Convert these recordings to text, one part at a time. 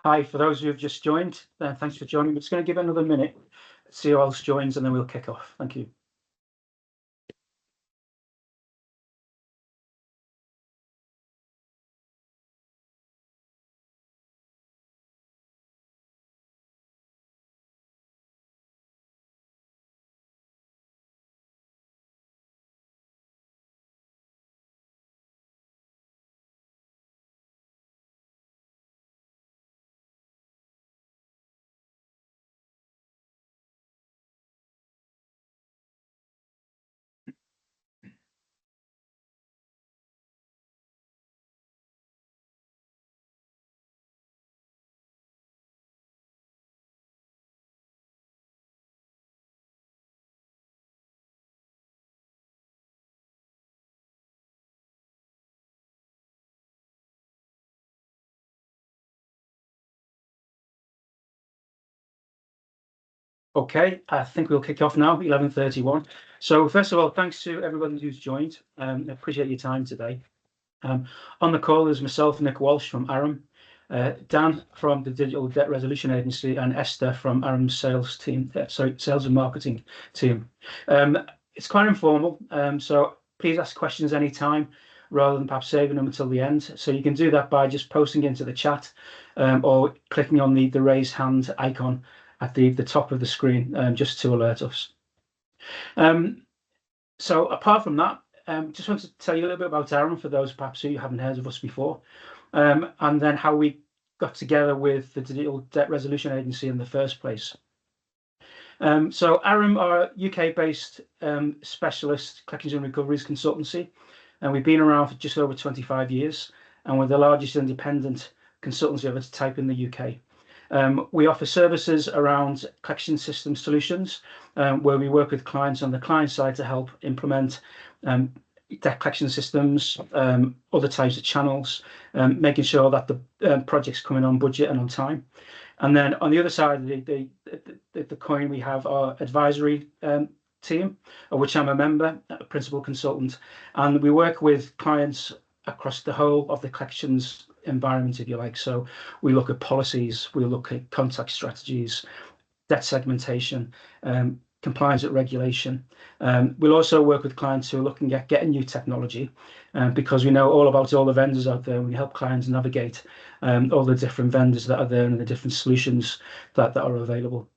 Hi, for those who have just joined, thanks for joining. We're just going to give it another minute, see who else joins, and then we'll kick off. Thank you. Okay, I think we'll kick off now, 11:31. So first of all, thanks to everyone who's joined. I appreciate your time today. On the call is myself, Nick Walsh from Arum, Dan from the Digital Debt Resolution Agency, and Esther from Arum's sales team, sales and marketing team. It's quite informal, so please ask questions anytime rather than perhaps saving them until the end. So you can do that by just posting into the chat or clicking on the raise hand icon at the top of the screen just to alert us. So apart from that, just wanted to tell you a little bit about Arum for those perhaps who haven't heard of us before, and then how we got together with the Digital Debt Resolution Agency in the first place. So Arum are a UK-based specialist collections and recoveries consultancy, and we've been around for just over 25 years, and we're the largest independent consultancy of its type in the UK. We offer services around collection system solutions, where we work with clients on the client side to help implement debt collection systems, other types of channels, making sure that the projects come in on budget and on time. And then on the other side of the coin, we have our advisory team, of which I'm a member, a principal consultant, and we work with clients across the whole of the collections environment, if you like. So we look at policies, we look at contact strategies, debt segmentation, compliance with regulation. We'll also work with clients who are looking at getting new technology because we know all about all the vendors out there. We help clients navigate all the different vendors that are there and the different solutions that are available.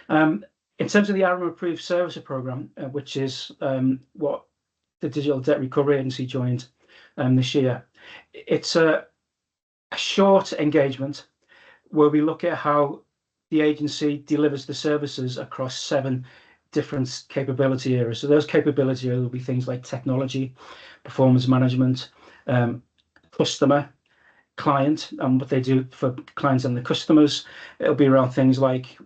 In terms of the Arum Approved Servicer Programme, which is what the Digital Debt Recovery Agency joined this year, it's a short engagement where we look at how the agency delivers the services across 7 different capability areas. So those capability areas will be things like technology, performance management, customer, client, and what they do for clients and the customers. It'll be around things like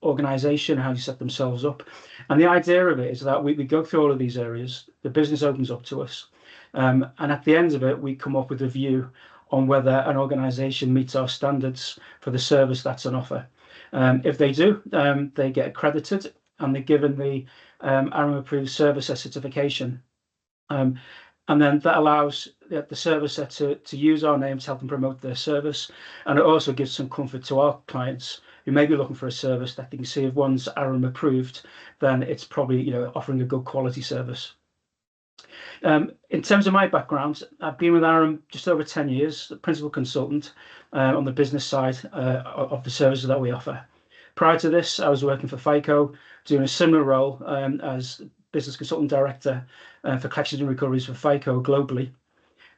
organization, how you set themselves up. And the idea of it is that we go through all of these areas, the business opens up to us, and at the end of it, we come up with a view on whether an organization meets our standards for the service that's on offer. If they do, they get accredited and they're given the Arum Approved Servicer certification. And then that allows the servicer to use our name to help them promote their service. And it also gives some comfort to our clients who may be looking for a service that they can see if one's Arum approved, then it's probably offering a good quality service. In terms of my background, I've been with Arum just over 10 years, principal consultant on the business side of the services that we offer. Prior to this, I was working for FICO, doing a similar role as business consultant director for collections and recoveries for FICO globally.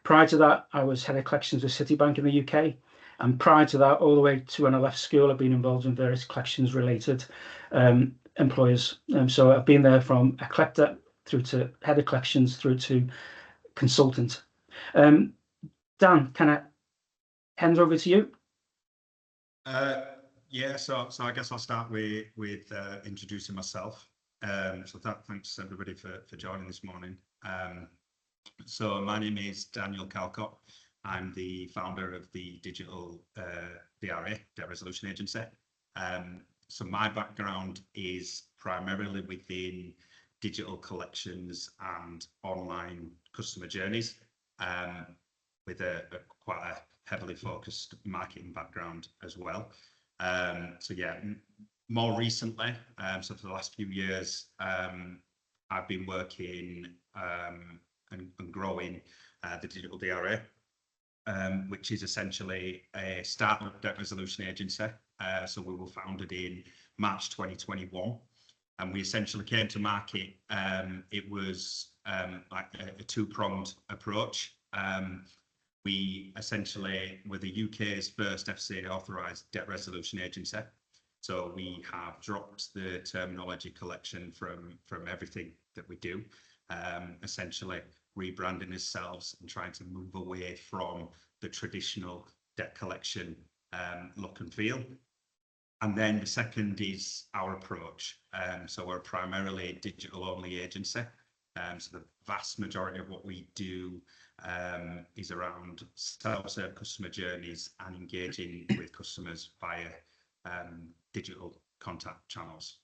Prior to that, I was head of collections with Citibank in the UK. And prior to that, all the way to when I left school, I've been involved in various collections related employers. So I've been there from a collector through to head of collections, through to consultant. Dan, can I hand over to you? Yeah, so I guess I'll start with introducing myself. So thanks everybody for joining this morning. So my name is Daniel Calcott. I'm the founder of the Digital DRA, Debt Resolution Agency. So my background is primarily within digital collections and online customer journeys, with quite heavily focused marketing background as well. So yeah, more recently, so for the last few years, I've been working and growing the Digital DRA, which is essentially a startup debt resolution agency. So we were founded in March 2021, and we essentially came to market. It was like a two-pronged approach. We essentially were the UK's first FCA authorised debt resolution agency. So we have dropped the terminology collection from everything that we do, essentially rebranding ourselves and trying to move away from the traditional debt collection look and feel. And then the second is our approach. So we're primarily a digital-only agency. So the vast majority of what we do is around self-serve customer journeys and engaging with customers via digital contact channels.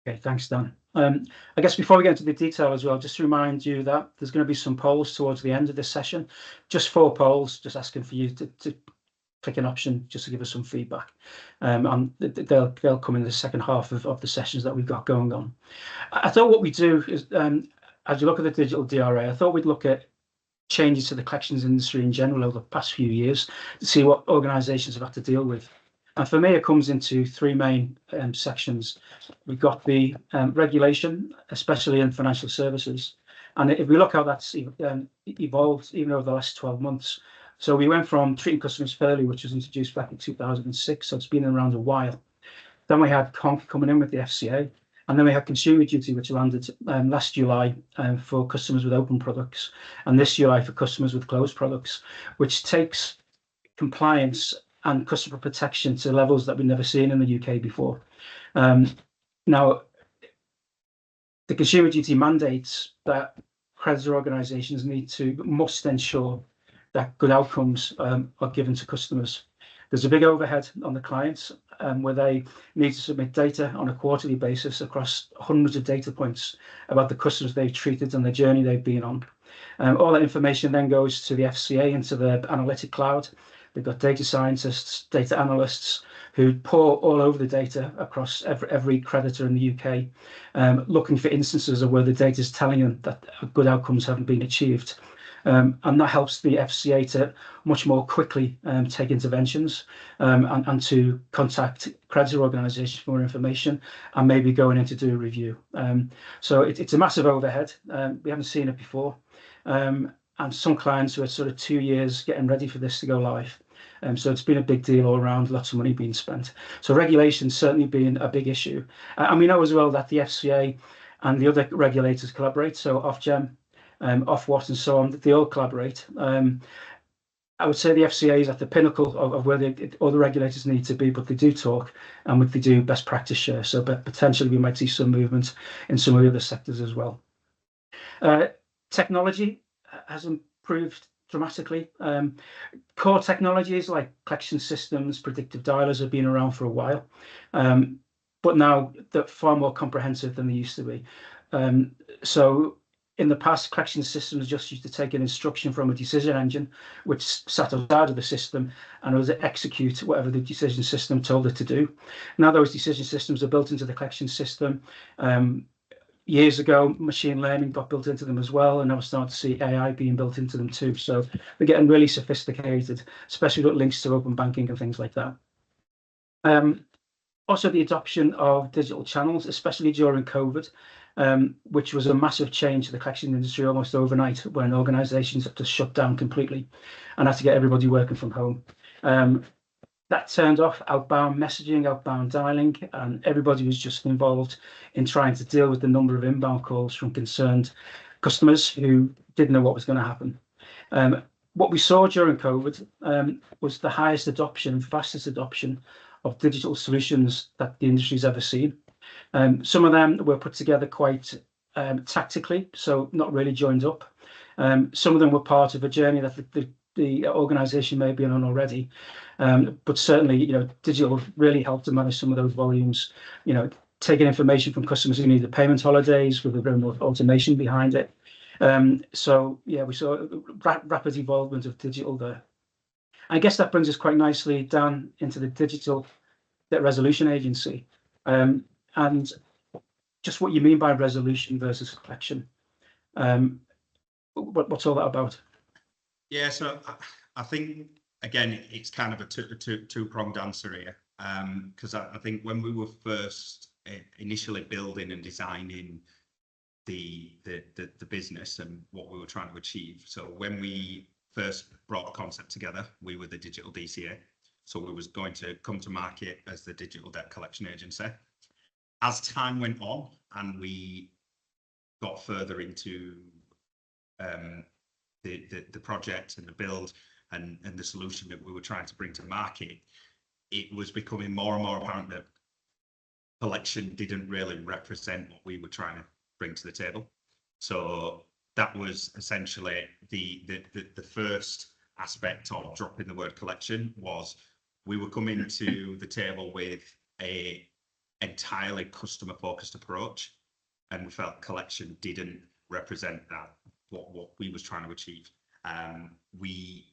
Okay, thanks, Dan. I guess before we get into the detail as well, just to remind you that there's going to be some polls towards the end of this session. Just 4 polls, just asking for you to click an option just to give us some feedback. And they'll come in the second half of the sessions that we've got going on. I thought what we do is, as you look at the Digital DRA, I thought we'd look at changes to the collections industry in general over the past few years to see what organisations have had to deal with. And for me, it comes into 3 main sections. We've got the regulation, especially in financial services. And if we look how that's evolved even over the last 12 months. So we went from treating customers fairly, which was introduced back in 2006. So it's been around a while. Then we had Conk coming in with the FCA. And then we had Consumer Duty, which landed last July for customers with open products. And this July for customers with closed products, which takes compliance and customer protection to levels that we've never seen in the UK before. Now, the Consumer Duty mandates that creditor organisations must ensure that good outcomes are given to customers. There's a big overhead on the clients where they need to submit data on a quarterly basis across hundreds of data points about the customers they've treated and the journey they've been on. All that information then goes to the FCA into the analytic cloud. They've got data scientists, data analysts who pour all over the data across every creditor in the UK, looking for instances of where the data is telling them that good outcomes haven't been achieved. And that helps the FCA to much more quickly take interventions and to contact creditor organisations for more information and maybe going in to do a review. So it's a massive overhead. We haven't seen it before. And some clients were sort of 2 years getting ready for this to go live. So it's been a big deal all around, lots of money being spent. So regulation's certainly been a big issue. And we know as well that the FCA and the other regulators collaborate. So Ofgem, Ofwat and so on, they all collaborate. I would say the FCA is at the pinnacle of where all the regulators need to be, but they do talk and they do best practice share. So but potentially we might see some movement in some of the other sectors as well. Technology has improved dramatically. Core technologies like collection systems, predictive dialers have been around for a while, but now they're far more comprehensive than they used to be. So in the past, collection systems just used to take an instruction from a decision engine, which sat outside of the system, and it was to execute whatever the decision system told it to do. Now those decision systems are built into the collection system. Years ago, machine learning got built into them as well, and now we're starting to see AI being built into them too. So they're getting really sophisticated, especially with links to open banking and things like that. Also, the adoption of digital channels, especially during COVID, which was a massive change to the collection industry almost overnight when organisations had to shut down completely and had to get everybody working from home. That turned off outbound messaging, outbound dialing, and everybody was just involved in trying to deal with the number of inbound calls from concerned customers who didn't know what was going to happen. What we saw during COVID was the highest adoption, fastest adoption of digital solutions that the industry's ever seen. Some of them were put together quite tactically, so not really joined up. Some of them were part of a journey that the organisation may be on already, but certainly, digital really helped to manage some of those volumes. Taking information from customers who needed payment holidays with a bit more automation behind it, So yeah, we saw rapid evolvement of digital there. I guess that brings us quite nicely down into the Digital Debt Resolution Agency, and just what you mean by resolution versus collection. What's all that about? Yeah, so I think again it's kind of a two-pronged answer here, because I think when we were first initially building and designing the business and what we were trying to achieve. So when we first brought the concept together, we were the Digital DCA. So we was going to come to market as the Digital Debt Collection Agency. As time went on and we got further into the project and the build and the solution that we were trying to bring to market, it was becoming more and more apparent that collection didn't really represent what we were trying to bring to the table. So that was essentially the first aspect of dropping the word collection. Was we were coming to the table with a entirely customer focused approach, and we felt collection didn't represent that what we was trying to achieve. We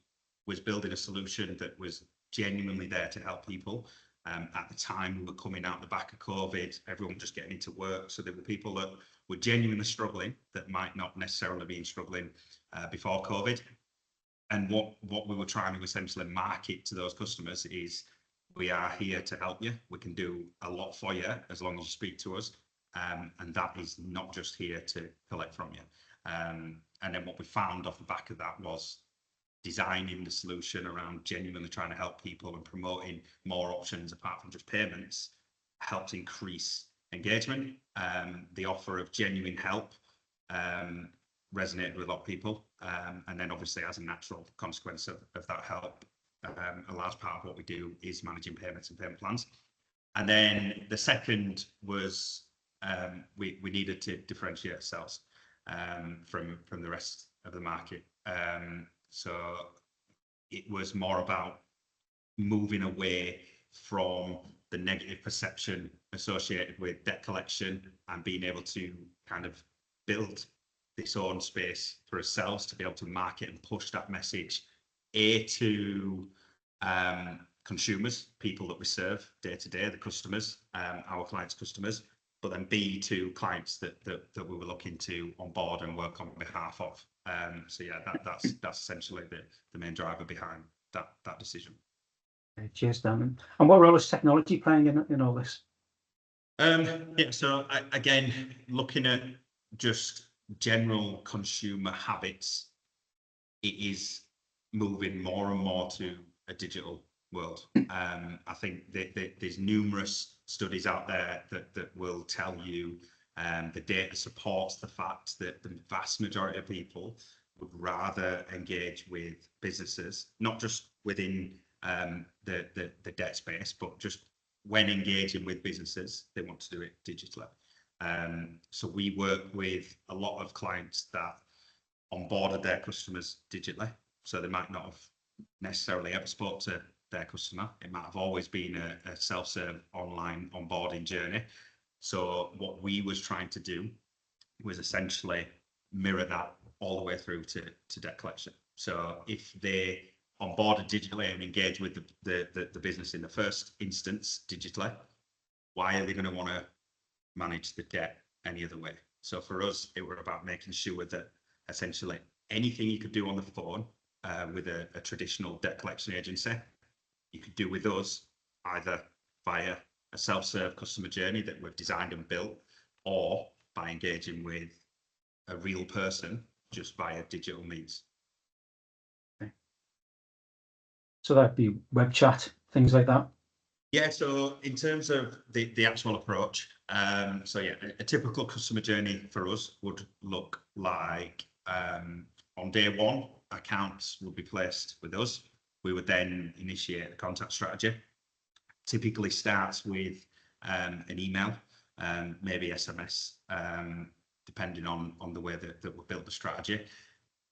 was building a solution that was genuinely there to help people. At the time, we were coming out the back of COVID, everyone just getting into work. So there were people that were genuinely struggling that might not necessarily be struggling before COVID. And what we were trying to essentially market to those customers is, we are here to help you. We can do a lot for you as long as you speak to us. And that is not just here to collect from you. And then what we found off the back of that was designing the solution around genuinely trying to help people and promoting more options apart from just payments helped increase engagement. The offer of genuine help resonated with a lot of people. And then obviously, as a natural consequence of that help, a large part of what we do is managing payments and payment plans. And then the second was we needed to differentiate ourselves from the rest of the market. So it was more about moving away from the negative perception associated with debt collection and being able to kind of build this own space for ourselves to be able to market and push that message to consumers, people that we serve day to day, the customers, our clients' customers, but then B, to clients that we were looking to onboard and work on behalf of. So yeah, that's essentially the main driver behind that decision. Cheers, Dan. And what role is technology playing in all this? Yeah, so again, looking at just general consumer habits, it is moving more and more to a digital world. I think there's numerous studies out there that will tell you the data supports the fact that the vast majority of people would rather engage with businesses, not just within the debt space, but just when engaging with businesses, they want to do it digitally. So we work with a lot of clients that onboarded their customers digitally. So they might not have necessarily ever spoke to their customer. It might have always been a self-serve online onboarding journey. So what we was trying to do was essentially mirror that all the way through to debt collection. So if they onboarded digitally and engaged with the business in the first instance digitally, why are they going to want to manage the debt any other way? So for us, it were about making sure that essentially anything you could do on the phone with a traditional debt collection agency, you could do with us either via a self-serve customer journey that we've designed and built, or by engaging with a real person just via digital means. Okay. So that'd be web chat, things like that. Yeah, so in terms of the actual approach, so yeah, a typical customer journey for us would look like on day one, accounts would be placed with us. We would then initiate a contact strategy. Typically starts with an email, maybe SMS, depending on the way that we built the strategy.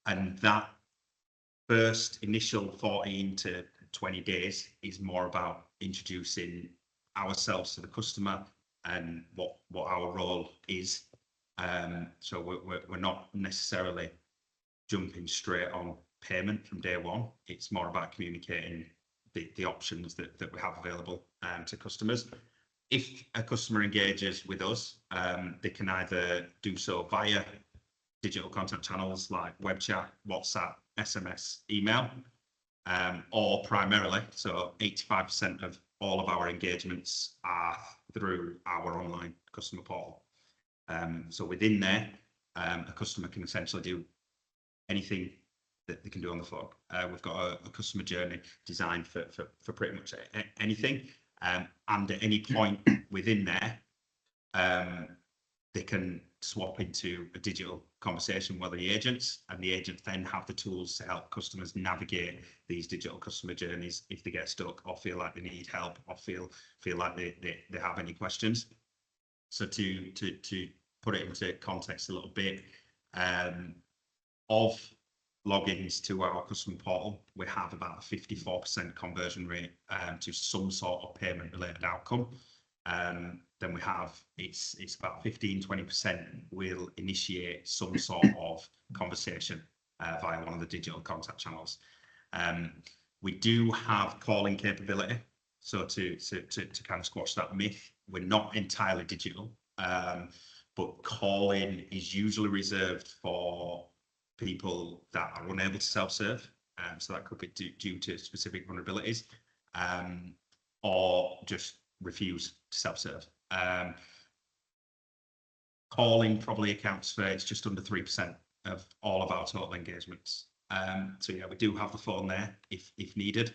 And that first initial 14 to 20 days is more about introducing ourselves to the customer and what our role is. So we're not necessarily jumping straight on payment from day one. It's more about communicating the options that we have available to customers. If a customer engages with us, they can either do so via digital contact channels like web chat, WhatsApp, SMS, email, or primarily, so 85% of all of our engagements are through our online customer portal. So within there, a customer can essentially do anything that they can do on the phone. We've got a customer journey designed for pretty much anything. And at any point within there, they can swap into a digital conversation with the agents, and the agents then have the tools to help customers navigate these digital customer journeys if they get stuck or feel like they need help or feel like they have any questions. So to put it into context a little bit, of logins to our customer portal, we have about a 54% conversion rate to some sort of payment related outcome. Then we have it's about 15-20% will initiate some sort of conversation via one of the digital contact channels. We do have calling capability, so to kind of squash that myth, we're not entirely digital, but calling is usually reserved for people that are unable to self-serve, so that could be due to specific vulnerabilities, or just refuse to self-serve. Calling probably accounts for, it's just under 3% of all of our total engagements. So yeah, we do have the phone there if needed,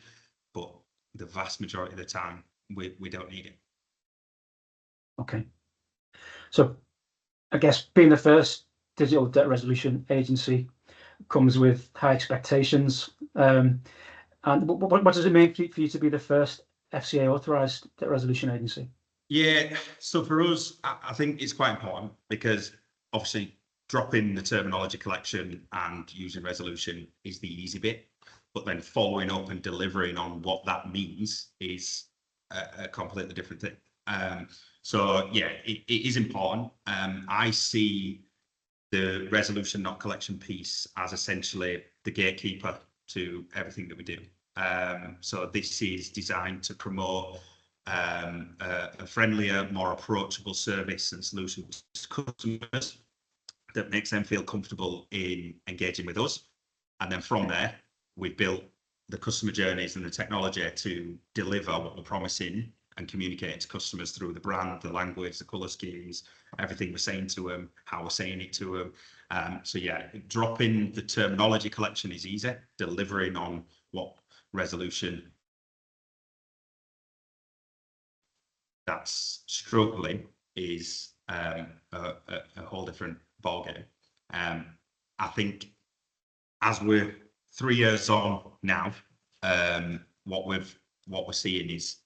but the vast majority of the time we don't need it. Okay. So I guess being the first digital debt resolution agency comes with high expectations. And what does it mean for you to be the first FCA authorised debt resolution agency? Yeah, so for us, I think it's quite important because obviously dropping the terminology collection and using resolution is the easy bit, but then following up and delivering on what that means is a completely different thing. So yeah, it is important. I see the resolution not collection piece as essentially the gatekeeper to everything that we do. So this is designed to promote a friendlier, more approachable service and solution to customers that makes them feel comfortable in engaging with us. And then from there, we've built the customer journeys and the technology to deliver what we're promising and communicate to customers through the brand, the language, the colour schemes, everything we're saying to them, how we're saying it to them. So yeah, dropping the terminology collection is easy. Delivering on what resolution that's struggling is a whole different ballgame. I think as we're 3 years on now, what we're seeing is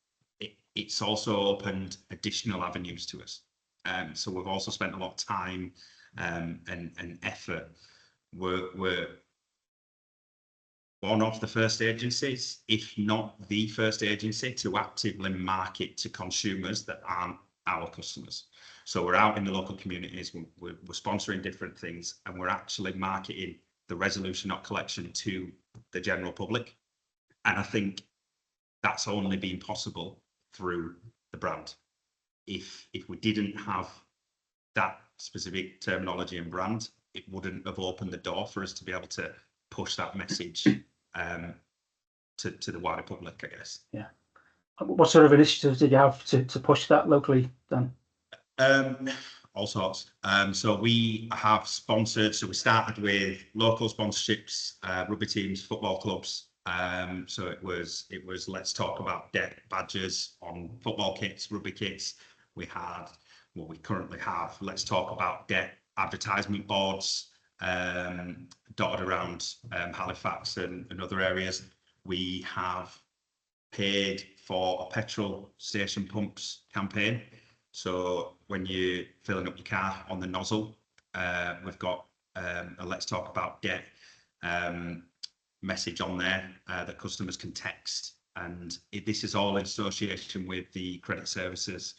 it's also opened additional avenues to us. So we've also spent a lot of time and effort. We're one of the first agencies, if not the first agency, to actively market to consumers that aren't our customers. So we're out in the local communities, we're sponsoring different things, and we're actually marketing the resolution not collection to the general public. And I think that's only been possible through the brand. If we didn't have that specific terminology and brand, it wouldn't have opened the door for us to be able to push that message to the wider public, I guess. Yeah. What sort of initiatives did you have to push that locally, Dan? All sorts. So we have sponsored, so we started with local sponsorships, rugby teams, football clubs. So it was let's talk about debt badges on football kits, rugby kits. We had what we currently have, let's talk about debt advertisement boards dotted around Halifax and other areas. We have paid for a petrol station pumps campaign. So when you're filling up your car on the nozzle, we've got a let's talk about debt message on there that customers can text. And this is all in association with the Credit Services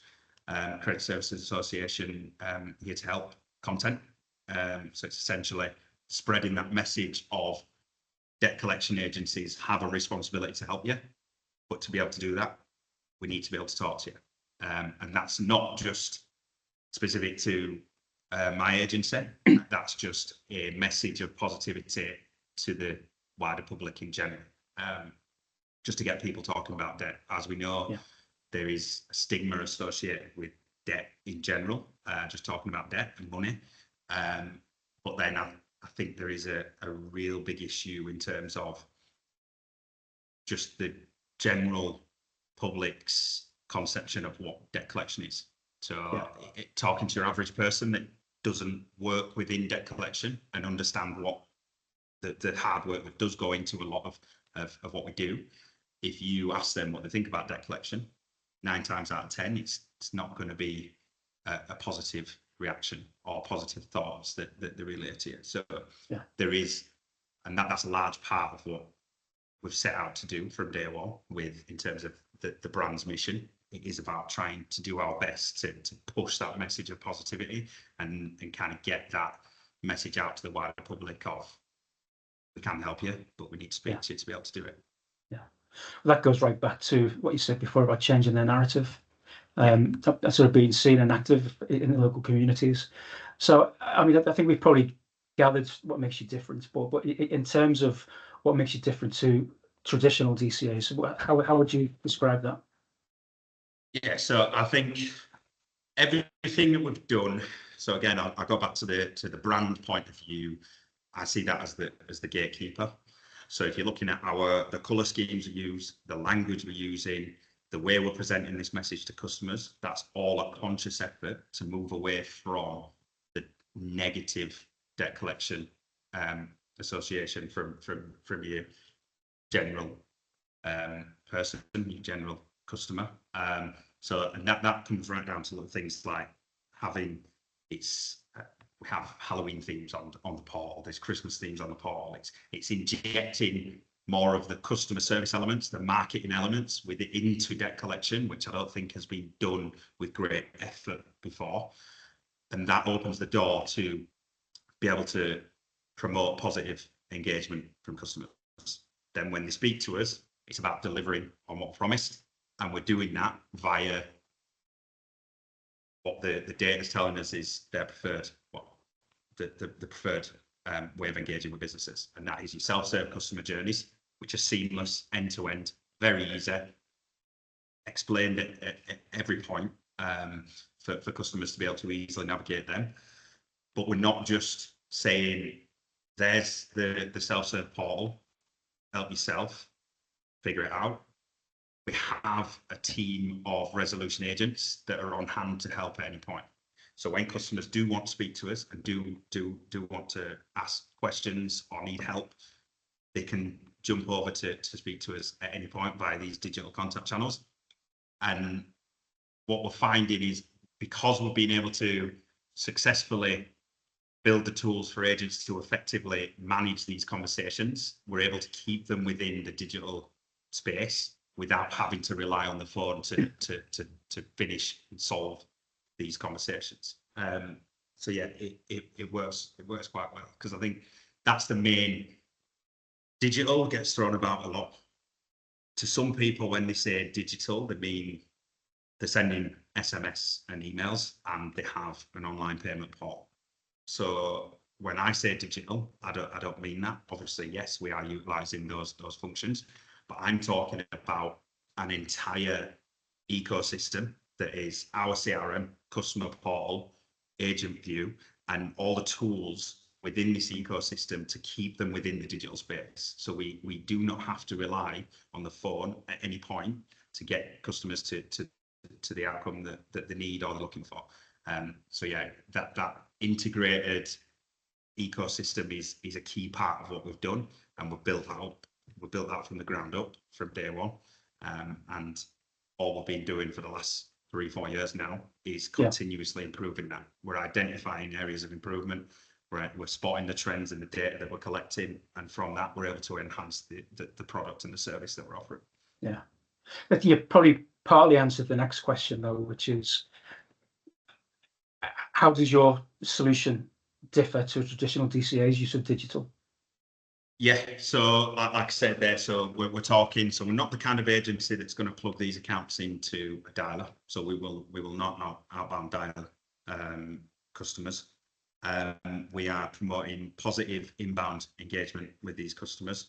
Association here to help content. So it's essentially spreading that message of debt collection agencies have a responsibility to help you, but to be able to do that, we need to be able to talk to you. And that's not just specific to my agency, that's just a message of positivity to the wider public in general. Just to get people talking about debt. As we know, there is a stigma associated with debt in general, just talking about debt and money. But then I think there is a real big issue in terms of just the general public's conception of what debt collection is. So talking to your average person that doesn't work within debt collection and understand what the hard work that does go into a lot of what we do, if you ask them what they think about debt collection, 9 times out of 10, it's not going to be a positive reaction or positive thoughts that they relate to you. So there is, and that's a large part of what we've set out to do from day one with, in terms of the brand's mission. It is about trying to do our best to push that message of positivity and kind of get that message out to the wider public of, we can help you, but we need to speak to you to be able to do it. Yeah. Well, that goes right back to what you said before about changing the narrative. That's sort of being seen and active in the local communities. So, I mean, I think we've probably gathered what makes you different, but in terms of what makes you different to traditional DCAs, how would you describe that? Yeah, so I think everything that we've done. So again, I'll go back to the brand point of view. I see that as the gatekeeper. So if you're looking at the colour schemes we use, the language we're using, the way we're presenting this message to customers, that's all a conscious effort to move away from the negative debt collection association from your general person, your general customer. So and that comes right down to little things like having we have Halloween themes on the portal, there's Christmas themes on the portal. It's injecting more of the customer service elements, the marketing elements into debt collection, which I don't think has been done with great effort before. And that opens the door to be able to promote positive engagement from customers. Then when they speak to us, it's about delivering on what promised. And we're doing that via what the data is telling us is their preferred, the preferred way of engaging with businesses. And that is your self-serve customer journeys, which are seamless, end-to-end, very easy, explained at every point for customers to be able to easily navigate them. But we're not just saying, there's the self-serve portal, help yourself, figure it out. We have a team of resolution agents that are on hand to help at any point. So when customers do want to speak to us and do want to ask questions or need help, they can jump over to speak to us at any point via these digital contact channels. And what we're finding is, because we've been able to successfully build the tools for agents to effectively manage these conversations, we're able to keep them within the digital space without having to rely on the phone to finish and solve these conversations. So yeah, it works quite well, because I think that's the main. Digital gets thrown about a lot. To some people, when they say digital, they mean they're sending SMS and emails and they have an online payment portal. So when I say digital, I don't mean that. Obviously, yes, we are utilizing those functions, but I'm talking about an entire ecosystem that is our CRM, customer portal, agent view, and all the tools within this ecosystem to keep them within the digital space. So we do not have to rely on the phone at any point to get customers to the outcome that they need or they're looking for. So yeah, that integrated ecosystem is a key part of what we've done, and we've built out from the ground up from day one. And all we've been doing for the last 3-4 years now is continuously improving that. We're identifying areas of improvement. We're spotting the trends in the data that we're collecting, and from that we're able to enhance the product and the service that we're offering. Yeah, but you probably partly answered the next question though, which is how does your solution differ to traditional DCA's use of digital? Yeah, so like I said there, so we're talking, so we're not the kind of agency that's going to plug these accounts into a dialer. So we will not outbound dial customers. We are promoting positive inbound engagement with these customers.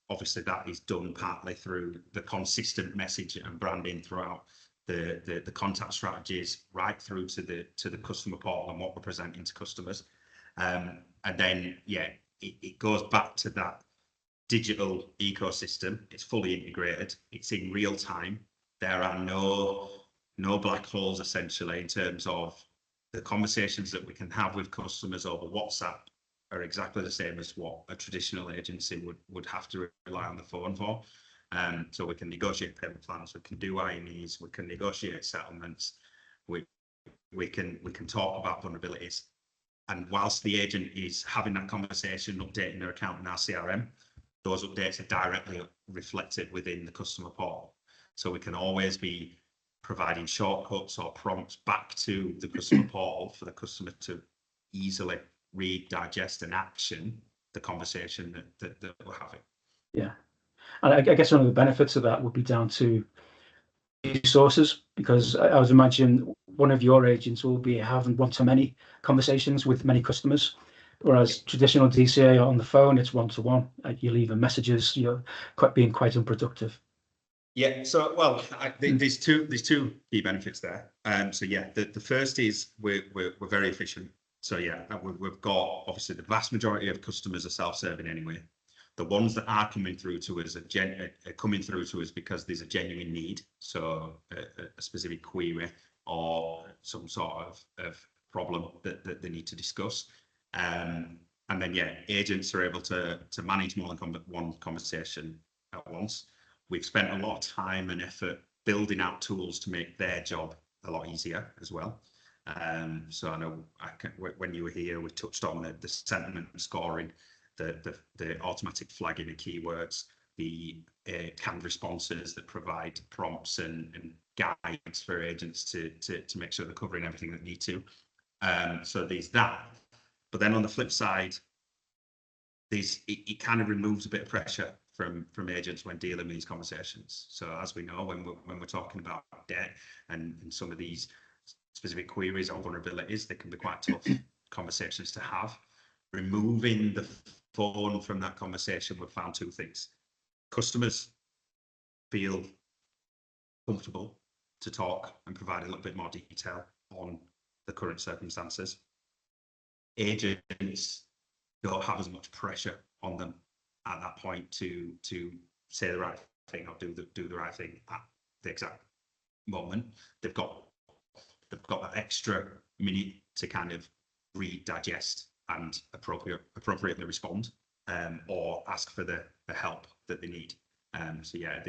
Obviously, that is done partly through the consistent message and branding throughout the contact strategies, right through to the customer portal and what we're presenting to customers. And then, yeah, it goes back to that digital ecosystem. It's fully integrated. It's in real time. There are no black holes essentially in terms of the conversations that we can have with customers over WhatsApp are exactly the same as what a traditional agency would have to rely on the phone for. So we can negotiate payment plans, we can do INEs, we can negotiate settlements, we can talk about vulnerabilities. And whilst the agent is having that conversation, updating their account in our CRM, those updates are directly reflected within the customer portal. So we can always be providing shortcuts or prompts back to the customer portal for the customer to easily read, digest, and action the conversation that we're having. Yeah, and I guess one of the benefits of that would be down to resources, because I was imagining one of your agents will be having one-to-many conversations with many customers, whereas traditional DCA on the phone, it's one-to-one. You're leaving messages, you're being quite unproductive. Yeah, so well, there's two key benefits there. So yeah, the first is we're very efficient. So yeah, we've got obviously the vast majority of customers are self-serving anyway. The ones that are coming through to us are coming through to us because there's a genuine need, so a specific query or some sort of problem that they need to discuss. And then yeah, agents are able to manage more than one conversation at once. We've spent a lot of time and effort building out tools to make their job a lot easier as well. So I know when you were here, we touched on the sentiment scoring, the automatic flagging of keywords, the canned responses that provide prompts and guides for agents to make sure they're covering everything that need to. So there's that. But then on the flip side, it kind of removes a bit of pressure from agents when dealing with these conversations. So as we know, when we're talking about debt and some of these specific queries or vulnerabilities, they can be quite tough conversations to have. Removing the phone from that conversation, we've found two things. Customers feel comfortable to talk and provide a little bit more detail on the current circumstances. Agents don't have as much pressure on them at that point to say the right thing or do the right thing at the exact moment. They've got that extra minute to kind of read, digest, and appropriately respond, or ask for the help that they need. So yeah,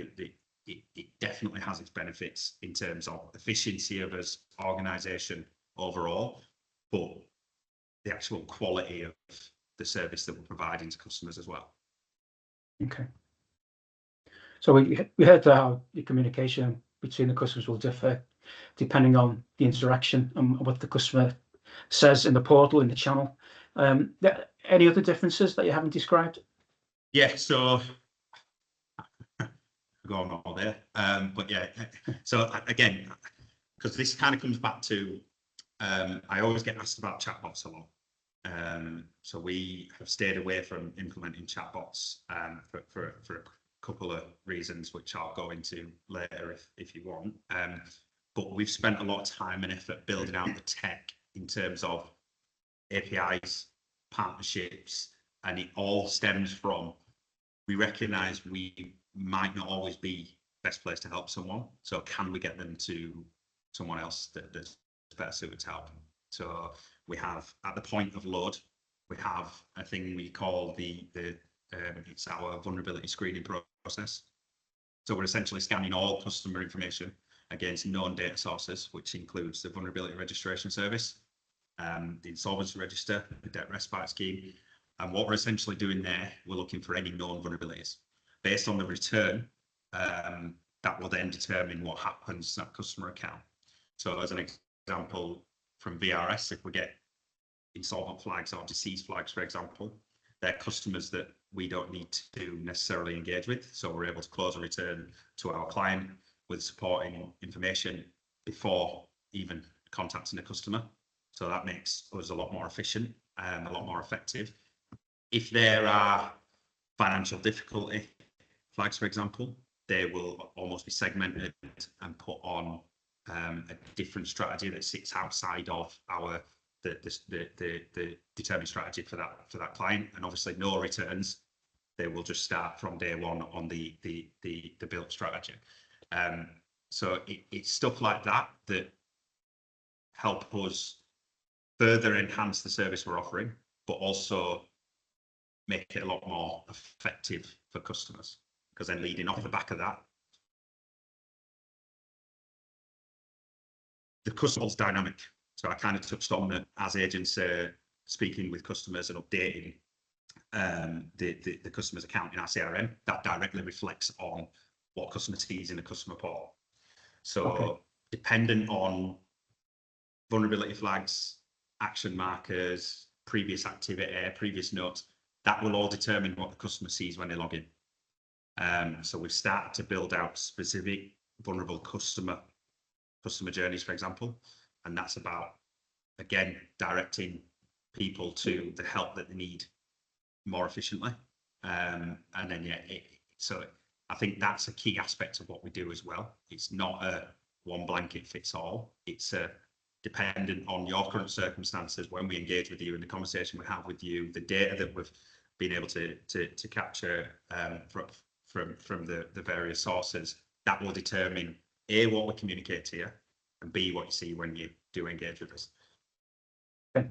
it definitely has its benefits in terms of efficiency of us organisation overall, but the actual quality of the service that we're providing to customers as well. Okay. So we heard how the communication between the customers will differ depending on the interaction and what the customer says in the portal, in the channel. Any other differences that you haven't described? Yeah, so going all there, but yeah, so again, because this kind of comes back to, I always get asked about chatbots a lot. So we have stayed away from implementing chatbots for a couple of reasons, which I'll go into later if you want. But we've spent a lot of time and effort building out the tech in terms of APIs, partnerships, and it all stems from, we recognise we might not always be best place to help someone. So can we get them to someone else that's better suited to help? So we have, at the point of load, we have a thing we call it's our vulnerability screening process. So we're essentially scanning all customer information against known data sources, which includes the vulnerability registration service, the insolvency register, the debt respite scheme. And what we're essentially doing there, we're looking for any known vulnerabilities. Based on the return, that will then determine what happens to that customer account. So as an example, from VRS, if we get insolvent flags or deceased flags, for example, they're customers that we don't need to necessarily engage with. So we're able to close a return to our client with supporting information before even contacting a customer. So that makes us a lot more efficient and a lot more effective. If there are financial difficulty flags, for example, they will almost be segmented and put on a different strategy that sits outside of the determined strategy for that client. And obviously no returns, they will just start from day one on the built strategy. So it's stuff like that that help us further enhance the service we're offering, but also make it a lot more effective for customers, because then leading off the back of that, the customer's dynamic. So I kind of touched on that as agents speaking with customers and updating the customer's account in our CRM, that directly reflects on what customer sees in the customer portal. So dependent on vulnerability flags, action markers, previous activity, previous notes, that will all determine what the customer sees when they log in. So we've started to build out specific vulnerable customer journeys, for example, and that's about, again, directing people to the help that they need more efficiently. And then, so I think that's a key aspect of what we do as well. It's not a one blanket fits all. It's dependent on your current circumstances, when we engage with you, in the conversation we have with you, the data that we've been able to capture from the various sources, that will determine A, what we communicate to you, and B, what you see when you do engage with us. Okay,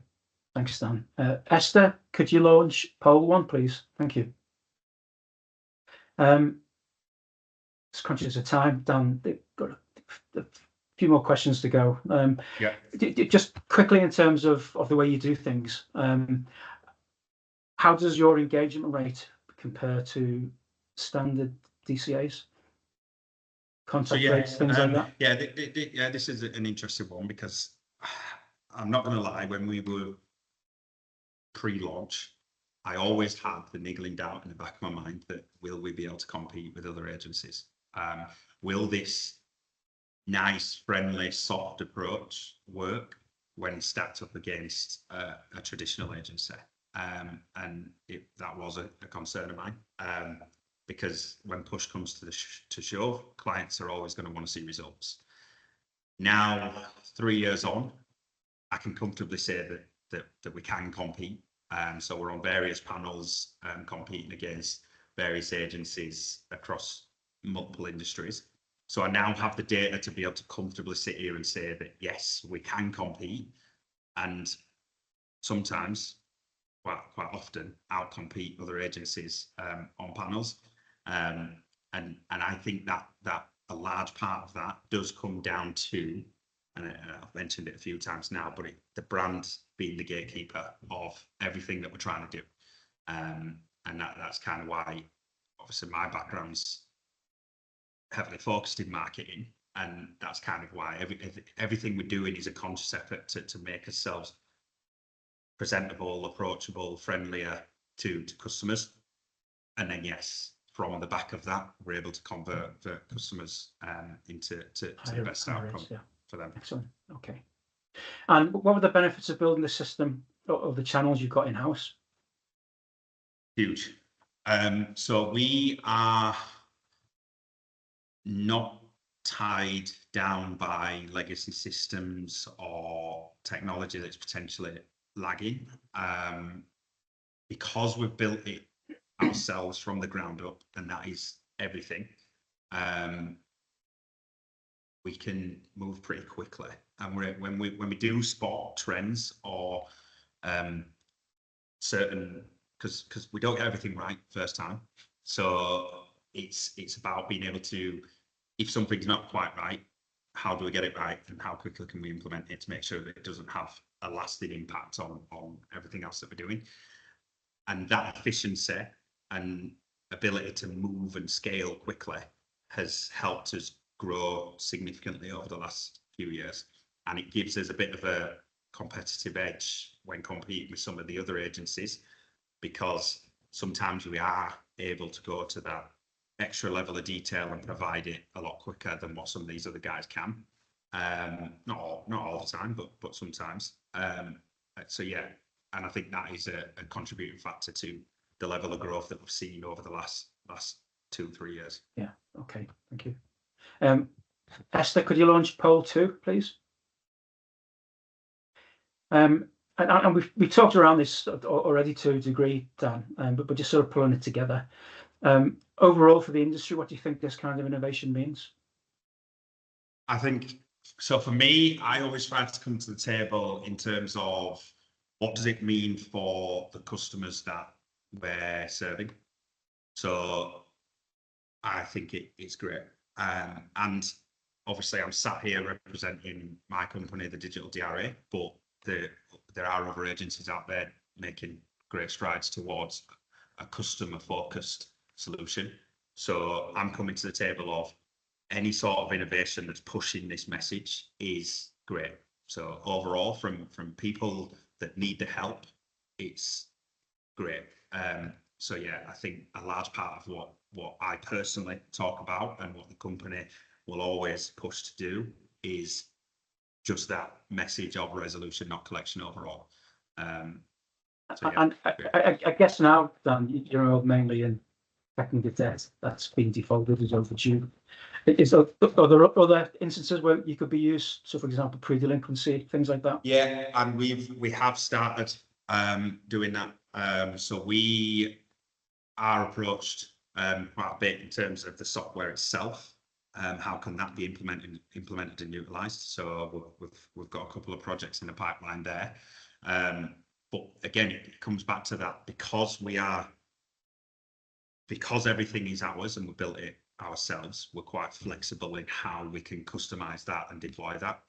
thanks, Dan. Esther, could you launch poll 1, please? Thank you. Just conscious of time, Dan, they've got a few more questions to go. Just quickly, in terms of the way you do things, how does your engagement rate compare to standard DCAs? Contact rates, things like that? Yeah, this is an interesting one, because I'm not going to lie, when we were pre-launch, I always had the niggling doubt in the back of my mind that will we be able to compete with other agencies? Will this nice, friendly, soft approach work when stacked up against a traditional agency? And that was a concern of mine, because when push comes to shove, clients are always going to want to see results. Now, 3 years on, I can comfortably say that we can compete. So we're on various panels competing against various agencies across multiple industries. So I now have the data to be able to comfortably sit here and say that yes, we can compete, and sometimes, quite often, outcompete other agencies on panels. And I think that a large part of that does come down to, and I've mentioned it a few times now, but the brand being the gatekeeper of everything that we're trying to do. And that's kind of why, obviously, my background's heavily focused in marketing, and that's kind of why everything we're doing is a conscious effort to make ourselves presentable, approachable, friendlier to customers. And then, yes, from the back of that, we're able to convert the customers into the best outcome for them. Excellent. Okay. And what were the benefits of building the system of the channels you've got in-house? Huge. So we are not tied down by legacy systems or technology that's potentially lagging. Because we've built it ourselves from the ground up, and that is everything, we can move pretty quickly. And when we do spot trends or certain, because we don't get everything right first time, so it's about being able to, if something's not quite right, how do we get it right, and how quickly can we implement it to make sure that it doesn't have a lasting impact on everything else that we're doing. And that efficiency and ability to move and scale quickly has helped us grow significantly over the last few years. And it gives us a bit of a competitive edge when competing with some of the other agencies, because sometimes we are able to go to that extra level of detail and provide it a lot quicker than what some of these other guys can. Not all the time, but sometimes. So yeah, and I think that is a contributing factor to the level of growth that we've seen over the last 2-3 years. Yeah. Okay. Thank you. Esther, could you launch poll 2, please? And we talked around this already to a degree, Dan, but just sort of pulling it together. Overall, for the industry, what do you think this kind of innovation means? I think so. For me, I always try to come to the table in terms of what does it mean for the customers that we're serving. So I think it's great. And obviously, I'm sat here representing my company, the Digital DRA, but there are other agencies out there making great strides towards a customer-focused solution. So I'm coming to the table of any sort of innovation that's pushing this message is great. So overall, from people that need the help, it's great. So yeah, I think a large part of what I personally talk about and what the company will always push to do is just that message of resolution, not collection overall. So yeah, and I guess now, Dan, you're mainly in technical debt that's been defaulted as overdue. Are there other instances where you could be used? So, for example, pre-delinquency, things like that. Yeah, and we have started doing that. So we are approached quite a bit in terms of the software itself. How can that be implemented and utilised? So we've got a couple of projects in the pipeline there. But again, it comes back to that because everything is ours and we built it ourselves, we're quite flexible in how we can customize that and deploy that.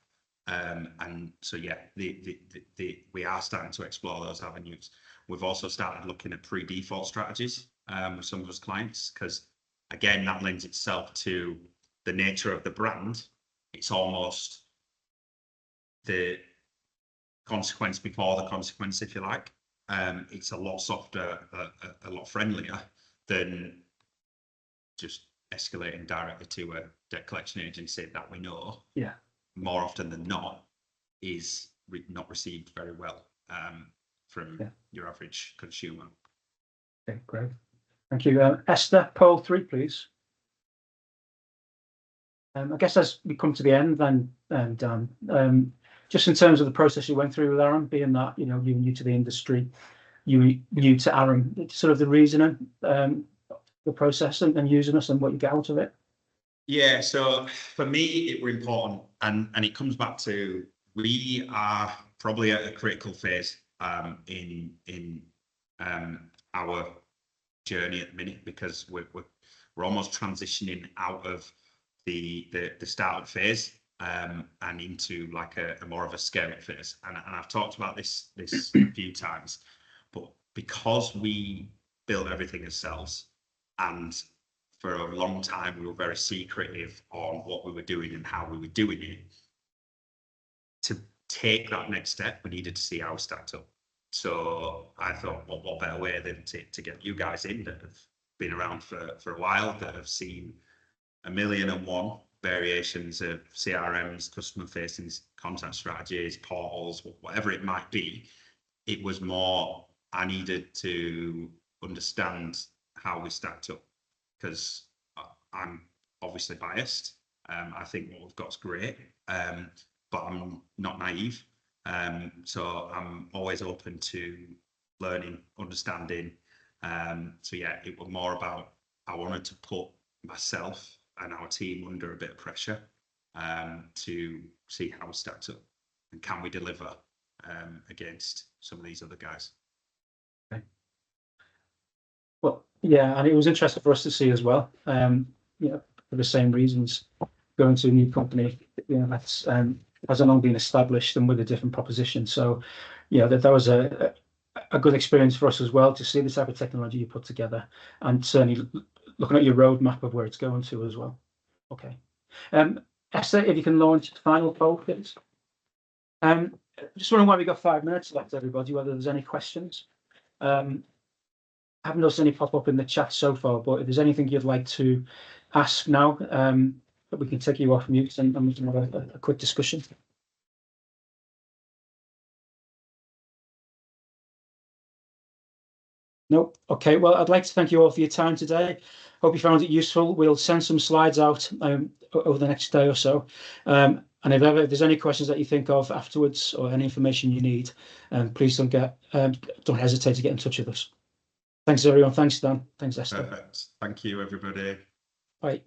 And so yeah, we are starting to explore those avenues. We've also started looking at pre-default strategies with some of us clients, because again, that lends itself to the nature of the brand. It's almost the consequence before the consequence, if you like. It's a lot softer, a lot friendlier than just escalating directly to a debt collection agency that we know, yeah, more often than not, is not received very well from your average consumer. Okay, great. Thank you. Esther, poll 3, please. I guess as we come to the end then, Dan, just in terms of the process you went through with Arum, being that, you know, you're new to the industry, you new to Arum, sort of the reasoning, the process and using us and what you get out of it. Yeah, so for me, it were important, and it comes back to we are probably at a critical phase in our journey at the minute, because we're almost transitioning out of the startup phase and into like a more of a scale-up phase. And I've talked about this a few times, but because we built everything ourselves, and for a long time we were very secretive on what we were doing and how we were doing it, to take that next step, we needed to see how we stacked up. So I thought, well, what better way than to get you guys in that have been around for a while, that have seen 1,000,001 variations of CRMs, customer facing contact strategies, portals, whatever it might be. It was more, I needed to understand how we stacked up, because I'm obviously biased. I think what we've got is great, but I'm not naive. So I'm always open to learning, understanding. So yeah, it was more about, I wanted to put myself and our team under a bit of pressure to see how we stacked up and can we deliver against some of these other guys. Okay. Well, yeah, and it was interesting for us to see as well. You know, for the same reasons, going to a new company, you know, that's hasn't long been established and with a different proposition. So, you know, that was a good experience for us as well, to see the type of technology you put together, and certainly looking at your roadmap of where it's going to as well. Okay. Esther, if you can launch the final poll, please. just wondering why we got 5 minutes left, everybody, whether there's any questions. I haven't noticed any pop up in the chat so far, but if there's anything you'd like to ask now, we can take you off mute and we can have a quick discussion. Nope. Okay. Well, I'd like to thank you all for your time today. Hope you found it useful. We'll send some slides out over the next day or so. And if there's any questions that you think of afterwards or any information you need, please don't hesitate to get in touch with us. Thanks, everyone. Thanks, Dan. Thanks, Esther. Perfect. Thank you, everybody. Bye.